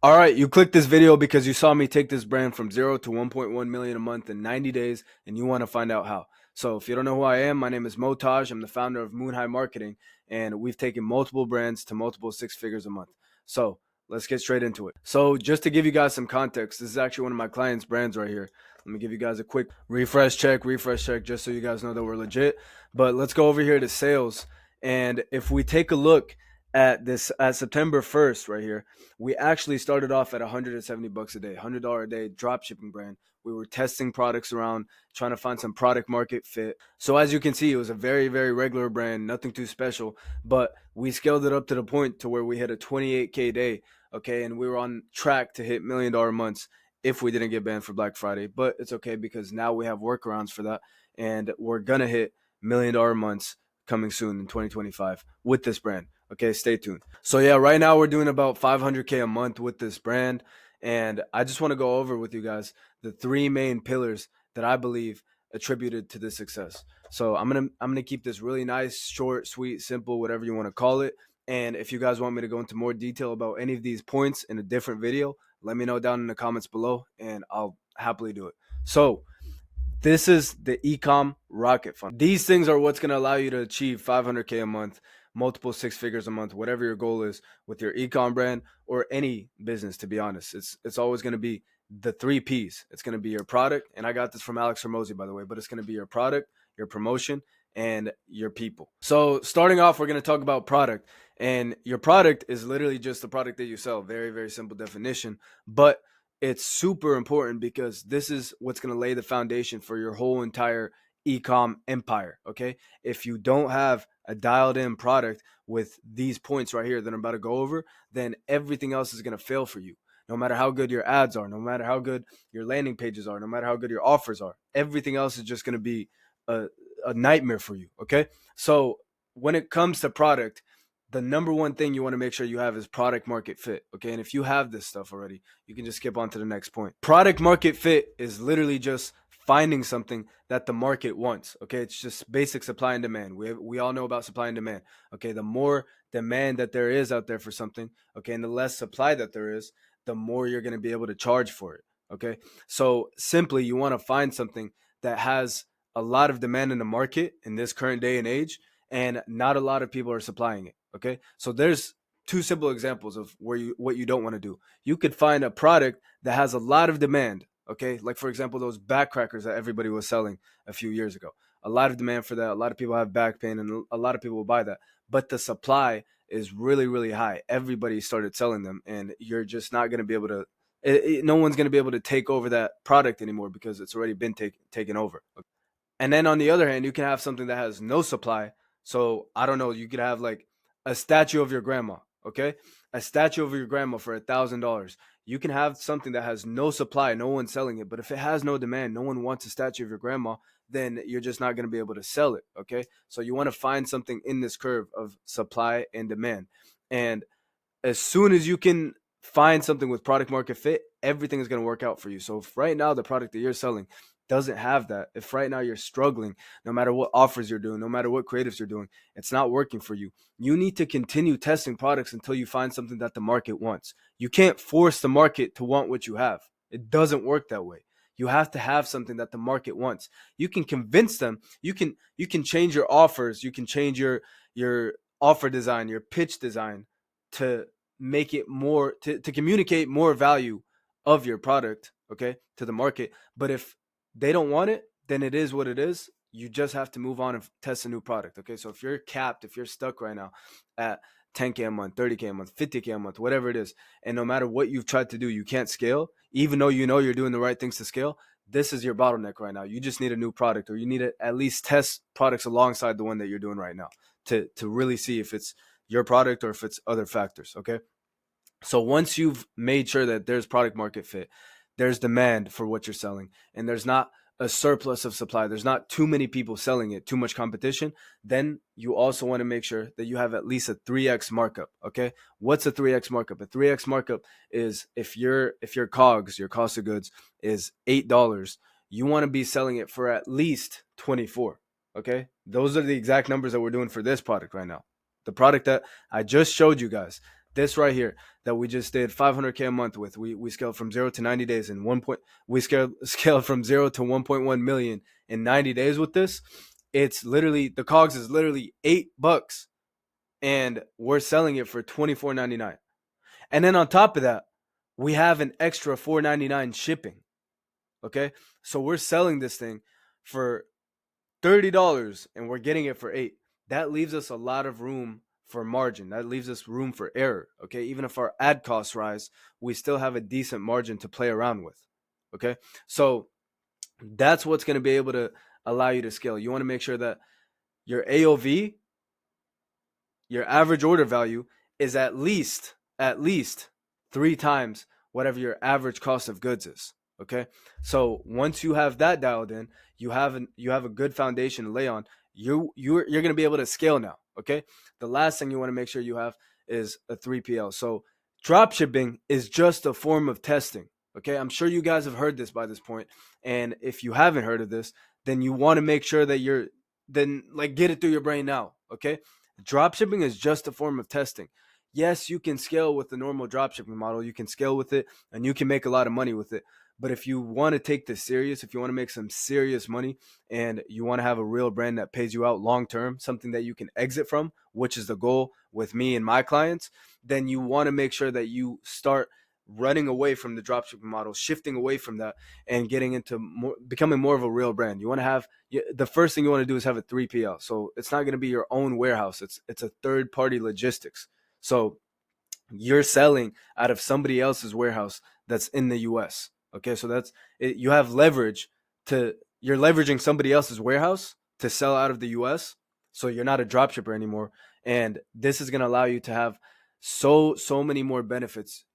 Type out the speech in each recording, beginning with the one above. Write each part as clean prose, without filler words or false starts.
All right, you clicked this video because you saw me take this brand from 0 to 1.1 million a month in 90 days, and you want to find out how. So if you don't know who I am, my name is Motaj. I'm the founder of Moon High Marketing, and we've taken multiple brands to multiple six figures a month. So let's get straight into it. So just to give you guys some context, this is actually one of my clients' brands right here. Let me give you guys a quick refresh check, just so you guys know that we're legit. But let's go over here to sales. And if we take a look at this at September 1st right here, we actually started off at $170 a day, $100 a day drop shipping brand. We were testing products around, trying to find some product market fit. So as you can see, it was a very, very regular brand, nothing too special, but we scaled it up to the point to where we hit a 28K day. Okay. And we were on track to hit $1 million months if we didn't get banned for Black Friday, but it's okay because now we have workarounds for that. And we're going to hit $1 million months coming soon in 2025 with this brand. Okay, stay tuned. So yeah, right now we're doing about 500K a month with this brand. And I just want to go over with you guys the three main pillars that I believe attributed to this success. So I'm gonna keep this really nice, short, sweet, simple, whatever you want to call it. And if you guys want me to go into more detail about any of these points in a different video, let me know down in the comments below and I'll happily do it. So this is the ecom rocket fund. These things are what's going to allow you to achieve 500K a month, multiple six figures a month, whatever your goal is with your ecom brand or any business. To be honest, it's always going to be the three P's. It's going to be your product, and I got this from Alex Hormozy, by the way, but it's going to be your product, your promotion, and your people. So starting off, we're going to talk about product, and your product is literally just the product that you sell. Very, very simple definition, but it's super important because this is what's going to lay the foundation for your whole entire ecom empire. Okay. If you don't have a dialed in product with these points right here that I'm about to go over, then everything else is going to fail for you. No matter how good your ads are, no matter how good your landing pages are, no matter how good your offers are, everything else is just going to be a, a nightmare for you. Okay. So when it comes to product, the number one thing you want to make sure you have is product market fit. Okay. And if you have this stuff already, you can just skip on to the next point. Product market fit is literally just finding something that the market wants. Okay. It's just basic supply and demand. We all know about supply and demand. Okay. The more demand that there is out there for something, okay, and the less supply that there is, the more you're going to be able to charge for it. Okay. So simply, you want to find something that has a lot of demand in the market in this current day and age, and not a lot of people are supplying it. Okay. So there's two simple examples of what you don't want to do. You could find a product that has a lot of demand. Okay. Like for example, those back crackers that everybody was selling a few years ago. A lot of demand for that. A lot of people have back pain and a lot of people will buy that. But the supply is really, really high. Everybody started selling them and you're just not going to be able to, no one's going to be able to take over that product anymore because it's already been taken over. And then on the other hand, you can have something that has no supply. So I don't know, you could have like a statue of your grandma, okay? A statue of your grandma for $1,000. You can have something that has no supply, no one's selling it. But if it has no demand, no one wants a statue of your grandma, then you're just not going to be able to sell it, okay? So you want to find something in this curve of supply and demand. And as soon as you can find something with product market fit, everything is going to work out for you. So if right now the product that you're selling doesn't have that, if right now you're struggling, no matter what offers you're doing, no matter what creatives you're doing, it's not working for you, you need to continue testing products until you find something that the market wants. You can't force the market to want what you have. It doesn't work that way. You have to have something that the market wants. You can convince them. You can change your offers. You can change your offer design, your pitch design to make it more to communicate more value of your product, okay, to the market. But if they don't want it, then it is what it is. You just have to move on and test a new product. Okay. So if you're capped, if you're stuck right now at 10K a month, 30K a month, 50K a month, whatever it is, and no matter what you've tried to do, you can't scale, even though you know you're doing the right things to scale, this is your bottleneck right now. You just need a new product, or you need to at least test products alongside the one that you're doing right now to really see if it's your product or if it's other factors. Okay. So once you've made sure that there's product market fit, there's demand for what you're selling, and there's not a surplus of supply, there's not too many people selling it, too much competition, then you also want to make sure that you have at least a 3x markup. Okay. What's a 3x markup? A 3x markup is if your COGS, your cost of goods, is $8, you want to be selling it for at least 24. Okay. Those are the exact numbers that we're doing for this product right now. The product that I just showed you guys, This right here that we just did 500K a month with, we scaled from 0 to 90 days in we scaled from 0 to 1.1 million in 90 days with this. It's literally, the cogs is literally $8 and we're selling it for $24.99. And then on top of that, we have an extra $4.99 shipping. Okay, so we're selling this thing for $30 and we're getting it for $8. That leaves us a lot of room for margin. That leaves us room for error. Okay, even if our ad costs rise, we still have a decent margin to play around with. Okay, so that's what's going to be able to allow you to scale. You want to make sure that your AOV, your average order value, is at least 3 times whatever your average cost of goods is. Okay, so once you have that dialed in, you have a good foundation to lay on. You're going to be able to scale now. Okay, the last thing you want to make sure you have is a 3PL. So drop shipping is just a form of testing. Okay, I'm sure you guys have heard this by this point, and if you haven't heard of this, then you want to make sure that get it through your brain now. Okay, drop shipping is just a form of testing. Yes, you can scale with the normal dropshipping model. You can scale with it and you can make a lot of money with it. But if you want to take this serious, if you want to make some serious money and you want to have a real brand that pays you out long term, something that you can exit from, which is the goal with me and my clients, then you want to make sure that you start running away from the dropshipping model, shifting away from that and getting into becoming more of a real brand. You want to have, the first thing you want to do is have a 3PL. So it's not going to be your own warehouse. It's a third party logistics. So you're selling out of somebody else's warehouse that's in the US. Okay, so that's it. You have leverage you're leveraging somebody else's warehouse to sell out of the US. So you're not a dropshipper anymore. And this is going to allow you to have so many more benefits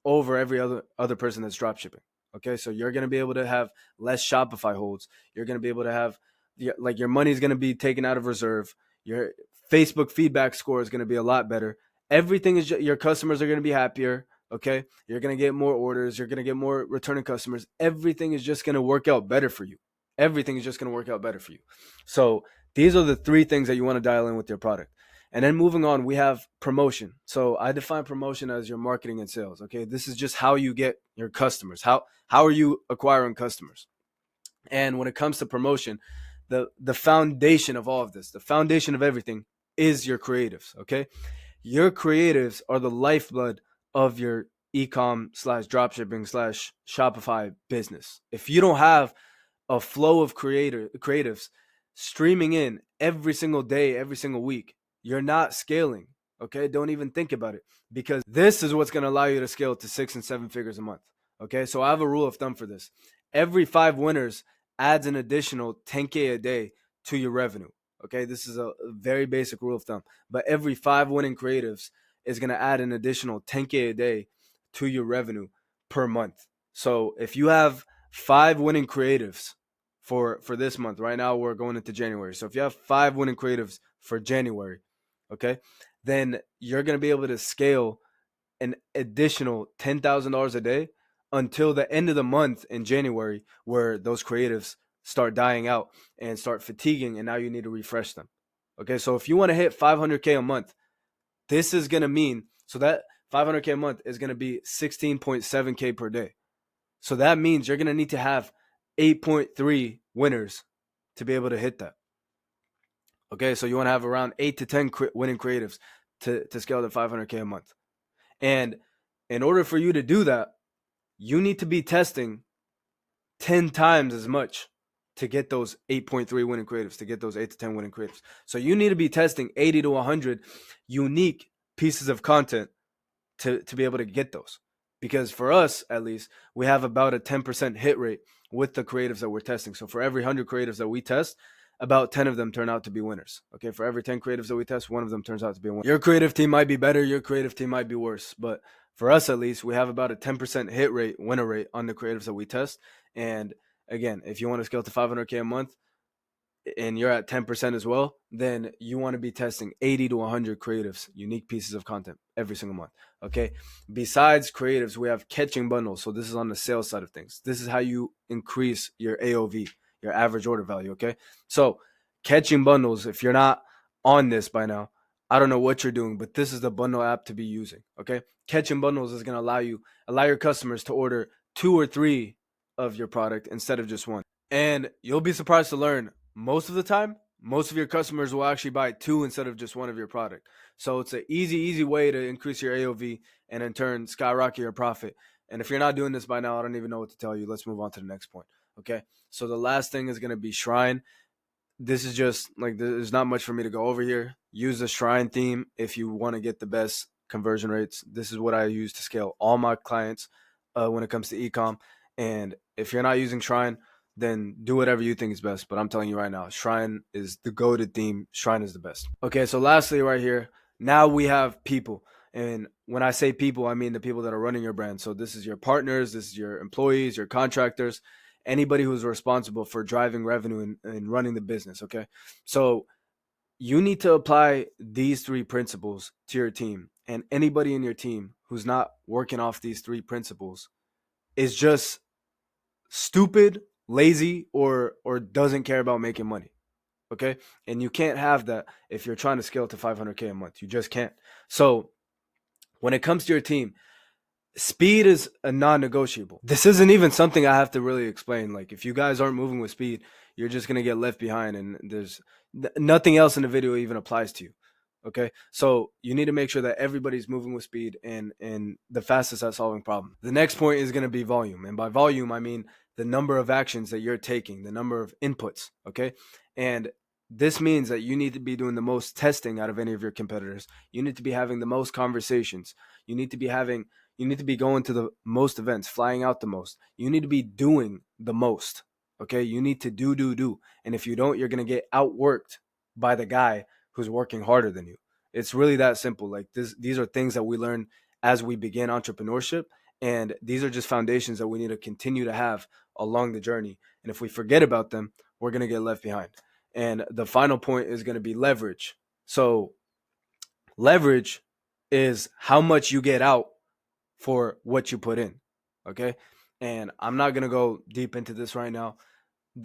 over every other person that's dropshipping. Okay, so you're going to be able to have less Shopify holds. You're going to be able to have your money's going to be taken out of reserve. Your Facebook feedback score is going to be a lot better. Everything is your customers are going to be happier. Okay, you're going to get more orders. You're going to get more returning customers. Everything is just going to work out better for you. Everything is just going to work out better for you. So these are the 3 things that you want to dial in with your product. And then moving on, we have promotion. So I define promotion as your marketing and sales. Okay, this is just how you get your customers. How are you acquiring customers? And when it comes to promotion, the foundation of all of this, the foundation of everything is your creatives. Okay, your creatives are the lifeblood of your ecom / dropshipping / Shopify business. If you don't have a flow of creatives streaming in every single day, every single week, you're not scaling. Okay, don't even think about it, because this is what's going to allow you to scale to 6 and 7 figures a month. Okay, so I have a rule of thumb for this. Every 5 winners adds an additional 10K a day to your revenue. Okay, this is a very basic rule of thumb, but every 5 winning creatives is going to add an additional 10K a day to your revenue per month. So if you have 5 winning creatives for this month, right now we're going into January. So if you have 5 winning creatives for January, okay, then you're going to be able to scale an additional $10,000 a day until the end of the month in January, where those creatives start dying out and start fatiguing, and now you need to refresh them. Okay, so if you want to hit 500K a month, this is going to mean, so that 500K a month is going to be 16.7K per day. So that means you're going to need to have 8.3 winners to be able to hit that. Okay, so you want to have around 8 to 10 winning creatives to scale to 500K a month. And in order for you to do that, you need to be testing 10 times as much to get those 8.3 winning creatives, to get those 8 to 10 winning creatives. So you need to be testing 80 to 100 unique pieces of content to be able to get those. Because for us, at least, we have about a 10% hit rate with the creatives that we're testing. So for every 100 creatives that we test, about 10 of them turn out to be winners. Okay, for every 10 creatives that we test, 1 of them turns out to be a winner. Your creative team might be better, your creative team might be worse, but for us at least, we have about a 10% hit rate, winner rate on the creatives that we test. And again, if you want to scale to 500K a month and you're at 10% as well, then you want to be testing 80 to 100 creatives, unique pieces of content every single month. Okay, besides creatives, we have catching bundles. So this is on the sales side of things. This is how you increase your AOV, your average order value. Okay, so catching bundles, if you're not on this by now, I don't know what you're doing, but this is the bundle app to be using. Okay. Catching bundles is going to allow your customers to order 2 or 3 of your product instead of just one. And you'll be surprised to learn most of the time, most of your customers will actually buy 2 instead of just one of your product. So it's an easy way to increase your AOV and in turn skyrocket your profit. And if you're not doing this by now, I don't even know what to tell you. Let's move on to the next point. Okay. So the last thing is going to be Shrine. This is just like, there's not much for me to go over here. Use the Shrine theme if you want to get the best conversion rates. This is what I use to scale all my clients when it comes to ecom. And if you're not using Shrine, then do whatever you think is best. But I'm telling you right now, Shrine is the go-to theme. Shrine is the best. Okay, so lastly, right here, now we have people. And when I say people, I mean the people that are running your brand. So this is your partners, this is your employees, your contractors, anybody who's responsible for driving revenue and running the business. Okay, so you need to apply these 3 principles to your team. And anybody in your team who's not working off these 3 principles is just stupid, lazy, or doesn't care about making money. Okay, and you can't have that if you're trying to scale to 500K a month. You just can't. So when it comes to your team, speed is a non-negotiable. This isn't even something I have to really explain. Like, if you guys aren't moving with speed, you're just going to get left behind, and there's nothing else in the video even applies to you. Okay, so you need to make sure that everybody's moving with speed and the fastest at solving problems. The next point is going to be volume, and by volume I mean the number of actions that you're taking, the number of inputs. Okay, and this means that you need to be doing the most testing out of any of your competitors. You need to be having the most conversations. You need to be going to the most events, flying out the most. You need to be doing the most. Okay, you need to do, and if you don't, you're going to get outworked by the guy who's working harder than you. It's really that simple. Like, these are things that we learn as we begin entrepreneurship, and these are just foundations that we need to continue to have along the journey. And if we forget about them, we're going to get left behind. And the final point is going to be leverage. So leverage is how much you get out for what you put in. Okay, and I'm not going to go deep into this right now.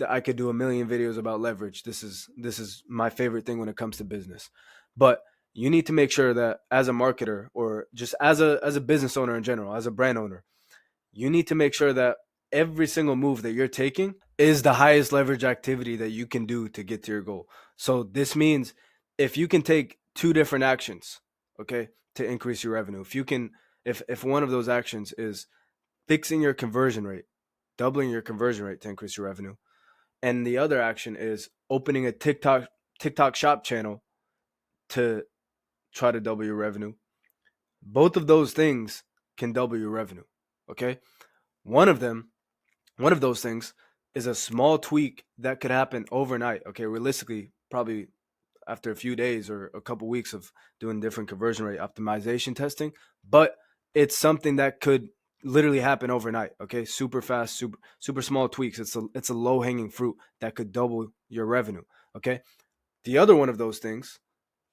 I could do a million videos about leverage. This is my favorite thing when it comes to business. But you need to make sure that as a marketer, or just as a business owner in general, as a brand owner, you need to make sure that every single move that you're taking is the highest leverage activity that you can do to get to your goal. So this means if you can take 2 different actions, okay, to increase your revenue, if one of those actions is fixing your conversion rate, doubling your conversion rate to increase your revenue, and the other action is opening a TikTok shop channel to try to double your revenue, both of those things can double your revenue. Okay, one of those things is a small tweak that could happen overnight. Okay, realistically, probably after a few days or a couple weeks of doing different conversion rate optimization testing, but it's something that could literally happen overnight. Okay, super fast, super small tweaks. It's a low hanging fruit that could double your revenue. Okay, the other one of those things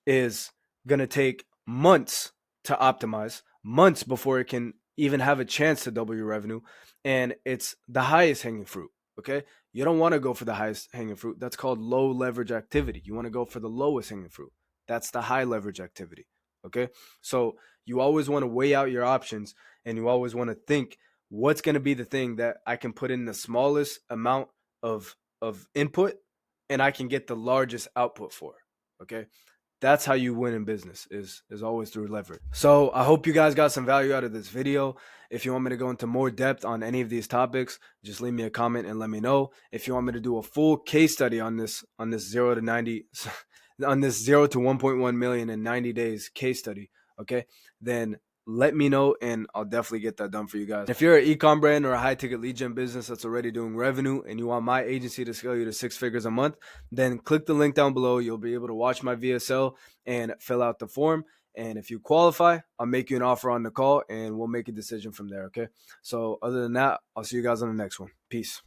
is gonna take months to optimize, months before it can even have a chance to double your revenue, and it's the highest hanging fruit. Okay, you don't want to go for the highest hanging fruit. That's called low leverage activity. You want to go for the lowest hanging fruit. That's the high leverage activity. Okay, so you always want to weigh out your options, and you always want to think, what's going to be the thing that I can put in the smallest amount of input and I can get the largest output for. Okay, that's how you win in business, is always through leverage. So I hope you guys got some value out of this video. If you want me to go into more depth on any of these topics, just leave me a comment and let me know. If you want me to do a full case study on this 0 to 90 on this 0 to 1.1 million in 90 days case study, okay, then let me know and I'll definitely get that done for you guys. If you're an e-com brand or a high ticket lead gen business that's already doing revenue and you want my agency to scale you to 6 figures a month, then click the link down below. You'll be able to watch my VSL and fill out the form. And if you qualify, I'll make you an offer on the call and we'll make a decision from there. Okay. So other than that, I'll see you guys on the next one. Peace.